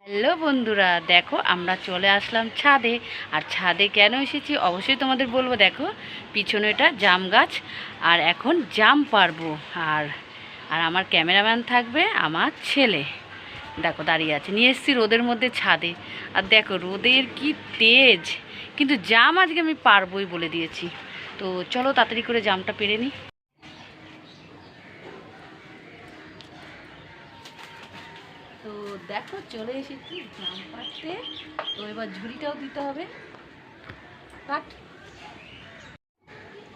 Hello বন্ধুরা, দেখো আমরা চলে আসলাম ছাদে। আর ছাদে কেন এসেছি অবশ্যই তোমাদের বলবো। দেখো পিছনে এটা জাম গাছ, আর এখন জাম পারবো। আর আর আমার ক্যামেরাম্যান থাকবে আমার ছেলে। দেখো দাঁড়িয়ে আছে, নিয়ে এসেছি রোদের মধ্যে ছাদে। আর দেখো রোদের কি তেজ, কিন্তু জাম আজকে আমি পারবোই বলে দিয়েছি। তো চলো তাড়াতাড়ি করে জামটা পেরে নিই। তো দেখো চলে এসেছি জাম পাড়তে। তো এবার ঝুড়িটাও দিতে হবে। কাট।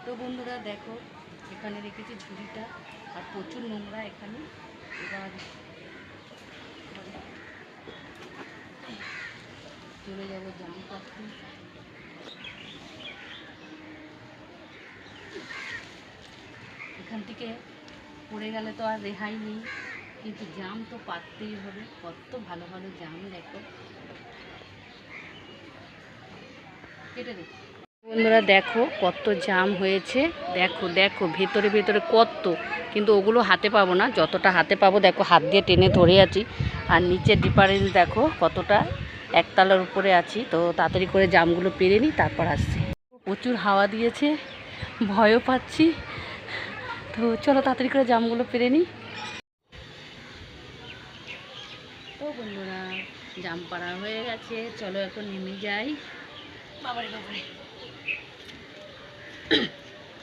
তো বন্ধুরা দেখো এখানে রেখেছি ঝুড়িটা, আর প্রচুর নোংরা এখানে। এবার চলে যাবো জাম পাড়তে। এখান থেকে পড়ে গেলে তো আর রেহাই নেই, কিন্তু জাম তো পাড়তেই হবে। কত ভালো ভালো জাম দেখো, কেটে দেখো বন্ধুরা। দেখো কত জাম হয়েছে, দেখো দেখো ভেতরে ভেতরে কত, কিন্তু ওগুলো হাতে পাবো না। যতটা হাতে পাবো দেখো হাত দিয়ে টেনে ধরে আছি। আর নিচের ডিফারেন্স দেখো কতটা, একতলার উপরে আছি। তো তাড়াতাড়ি করে জামগুলো পেরে নিই, তারপর আসছি। প্রচুর হাওয়া দিয়েছে, ভয়ও পাচ্ছি। তো চলো তাড়াতাড়ি করে জামগুলো পেরে নিই। তো বন্ধুরা জাম পাড়া হয়ে গেছে, চলো এখন নেমে যাই। বাবারে বাবারে,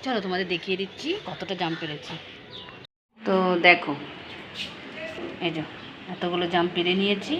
চলো তোমাদের দেখিয়ে দিচ্ছি কতটা জাম পেরেছি। তো দেখো এই যে এতগুলো জাম পেরে নিয়েছি।